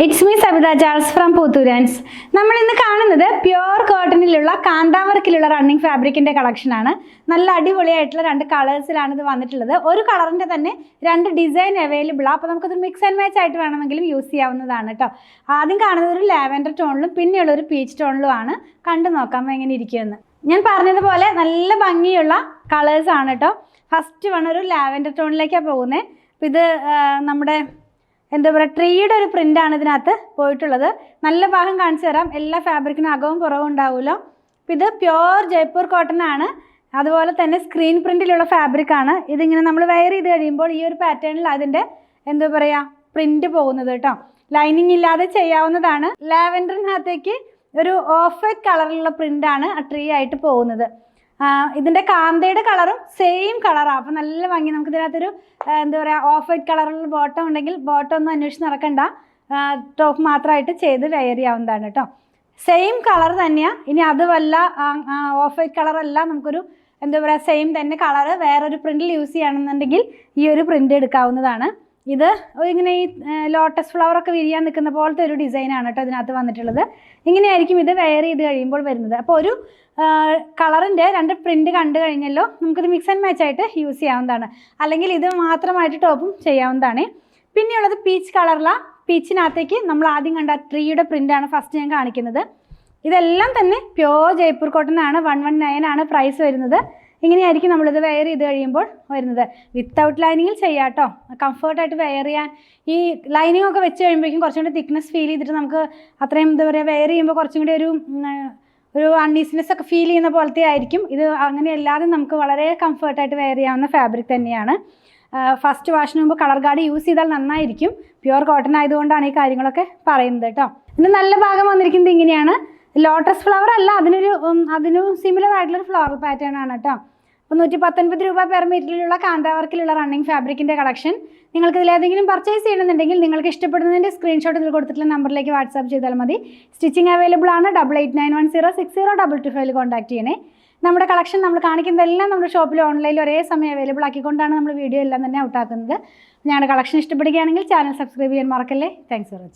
It's me Savitha Charles from Poothurans. നമ്മൾ ഇന്ന് കാണുന്നത് പ്യുവർ കോട്ടണിലുള്ള കാന്താവർക്കിലുള്ള റണ്ണിങ് ഫാബ്രിക്കിൻ്റെ കളക്ഷനാണ്. നല്ല അടിപൊളിയായിട്ടുള്ള രണ്ട് കളേഴ്സിലാണ് ഇത് വന്നിട്ടുള്ളത്. ഒരു കളറിൻ്റെ തന്നെ രണ്ട് ഡിസൈൻ അവൈലബിൾ ആണ്. അപ്പോൾ നമുക്കത് മിക്സ് ആൻഡ് മാച്ച് ആയിട്ട് വേണമെങ്കിലും യൂസ് ചെയ്യാവുന്നതാണ് കേട്ടോ. ആദ്യം കാണുന്നത് ഒരു ലാവൻഡർ ടോണിലും പിന്നെയുള്ളൊരു പീച്ച് ടോണിലുമാണ്. കണ്ടു നോക്കാം എങ്ങനെ ഇരിക്കുമെന്ന്. ഞാൻ പറഞ്ഞതുപോലെ നല്ല ഭംഗിയുള്ള കളേഴ്സാണ് കേട്ടോ. ഫസ്റ്റ് വൺ ഒരു ലാവൻഡർ ടോണിലേക്കാണ് പോകുന്നത്. അപ്പോൾ ഇത് നമ്മുടെ എന്താ പറയുക, ട്രീയുടെ ഒരു പ്രിൻ്റാണ് ഇതിനകത്ത് പോയിട്ടുള്ളത്. നല്ല ഭാഗം കാണിച്ചു തരാം. എല്ലാ ഫാബ്രിക്കിനും അകവും പുറവും ഉണ്ടാവുമല്ലോ. അപ്പോൾ ഇത് പ്യുവർ ജയ്പൂർ കോട്ടൺ ആണ്. അതുപോലെ തന്നെ സ്ക്രീൻ പ്രിൻറ്റിലുള്ള ഫാബ്രിക്കാണ്. ഇതിങ്ങനെ നമ്മൾ വെയർ ചെയ്ത് കഴിയുമ്പോൾ ഈ ഒരു പാറ്റേണിൽ അതിൻ്റെ എന്താ പറയുക പ്രിൻറ്റ് പോകുന്നത് കേട്ടോ. ലൈനിങ് ഇല്ലാതെ ചെയ്യാവുന്നതാണ്. ലാവൻഡറിനകത്തേക്ക് ഒരു ഓഫ് വൈറ്റ് കളറിലുള്ള പ്രിൻ്റാണ് ആ ട്രീ ആയിട്ട് പോകുന്നത്. ഇതിൻ്റെ കാന്തയുടെ കളറും സെയിം കളറാണ്. അപ്പോൾ നല്ല ഭംഗി. നമുക്ക് ഇതിനകത്തൊരു എന്താ പറയുക ഓഫ് വൈറ്റ് കളറിലുള്ള ബോട്ടം ഉണ്ടെങ്കിൽ ബോട്ടം ഒന്നും അന്വേഷിച്ച് നടക്കണ്ട, ടോപ്പ് മാത്രമായിട്ട് ചെയ്ത് വെയർ ചെയ്യാവുന്നതാണ് കേട്ടോ. സെയിം കളർ തന്നെയാണ്. ഇനി അതുമല്ല ഓഫ് വൈറ്റ് കളറല്ല, നമുക്കൊരു എന്താ പറയുക സെയിം തന്നെ കളറ് വേറൊരു പ്രിൻറ്റിൽ യൂസ് ചെയ്യണമെന്നുണ്ടെങ്കിൽ ഈ ഒരു പ്രിൻ്റ് എടുക്കാവുന്നതാണ്. ഇത് ഇങ്ങനെ ഈ ലോട്ടസ് ഫ്ലവറൊക്കെ വിരിയാൻ നിൽക്കുന്ന പോലത്തെ ഒരു ഡിസൈനാണ് കേട്ടോ ഇതിനകത്ത് വന്നിട്ടുള്ളത്. ഇങ്ങനെയായിരിക്കും ഇത് വെയർ ചെയ്ത് കഴിയുമ്പോൾ വരുന്നത്. അപ്പോൾ ഒരു കളറിൻ്റെ രണ്ട് പ്രിൻറ്റ് കണ്ടു കഴിഞ്ഞല്ലോ, നമുക്കിത് മിക്സ് ആൻഡ് മാച്ച് ആയിട്ട് യൂസ് ചെയ്യാവുന്നതാണ്. അല്ലെങ്കിൽ ഇത് മാത്രമായിട്ട് ടോപ്പും ചെയ്യാവുന്നതാണ്. പിന്നെയുള്ളത് പീച്ച് കളറിലാണ്. പീച്ചിനകത്തേക്ക് നമ്മൾ ആദ്യം കണ്ട ട്രീയുടെ പ്രിൻ്റാണ് ഫസ്റ്റ് ഞാൻ കാണിക്കുന്നത്. ഇതെല്ലാം തന്നെ പ്യുവർ ജയ്പൂർ കോട്ടൺ ആണ്. 119 ആണ് പ്രൈസ് വരുന്നത്. ഇങ്ങനെയായിരിക്കും നമ്മളിത് വെയർ ചെയ്ത് കഴിയുമ്പോൾ വരുന്നത്. വിത്തൗട്ട് ലൈനിങ്ങിൽ ചെയ്യാം കേട്ടോ. കംഫർട്ടായിട്ട് വെയർ ചെയ്യാൻ. ഈ ലൈനിങ് ഒക്കെ വെച്ച് കഴിയുമ്പോഴേക്കും കുറച്ചും കൂടി തിക്നെസ് ഫീൽ ചെയ്തിട്ട് നമുക്ക് അത്രയും എന്താ പറയുക വെയർ ചെയ്യുമ്പോൾ കുറച്ചും കൂടി ഒരു അൺഈസിനെസ് ഒക്കെ ഫീൽ ചെയ്യുന്ന പോലത്തെ ആയിരിക്കും. ഇത് അങ്ങനെയല്ലാതെ നമുക്ക് വളരെ കംഫർട്ടായിട്ട് വെയർ ചെയ്യാവുന്ന ഫാബ്രിക് തന്നെയാണ്. ഫസ്റ്റ് വാഷിന് മുമ്പ് കളർ ഗാർഡ് യൂസ് ചെയ്താൽ നന്നായിരിക്കും. പ്യുവർ കോട്ടൺ ആയതുകൊണ്ടാണ് ഈ കാര്യങ്ങളൊക്കെ പറയുന്നത് കേട്ടോ. ഇതിന് നല്ല ഭാഗം വന്നിരിക്കുന്നത് ഇങ്ങനെയാണ്. ലോട്ടസ് ഫ്ലവർ അല്ല, അതിനു സിമിലർ ആയിട്ടുള്ളൊരു ഫ്ലോറൽ പാറ്റേൺ ആണ് കേട്ടോ. അപ്പോൾ 119 രൂപ പെർ മീറ്ററിലുള്ള കാന്താവർക്കിലുള്ള റണ്ണിങ് ഫാബ്രിക്കിൻ്റെ കളക്ഷൻ. നിങ്ങൾക്ക് ഇതിലേതെങ്കിലും പർച്ചേസ് ചെയ്യണമെന്നുണ്ടെങ്കിൽ നിങ്ങൾക്ക് ഇഷ്ടപ്പെടുന്നതിൻ്റെ സ്ക്രീൻഷോട്ട് ഇതിൽ കൊടുത്തിട്ടുള്ള നമ്പറിലേക്ക് വാട്സാപ്പ് ചെയ്താൽ മതി. സ്റ്റിച്ചിങ് അവൈലബിൾ ആണ്. 8891060225 കോൺടാക്ട് ചെയ്യണേ. നമ്മുടെ കളക്ഷൻ നമ്മൾ കാണിക്കുന്നതെല്ലാം നമ്മുടെ ഷോപ്പിൽ ഓൺലൈനിൽ ഒരേ സമയം അവൈലബിൾ ആക്കിക്കൊണ്ടാണ് നമ്മൾ വീഡിയോ എല്ലാം തന്നെ ഔട്ടാക്കുന്നത്. ഞങ്ങളുടെ കളക്ഷൻ ഇഷ്ടപ്പെടുകയാണെങ്കിൽ ചാനൽ സബ്സ്ക്രൈബ് ചെയ്യാൻ മറക്കല്ലേ. Thanks for watching.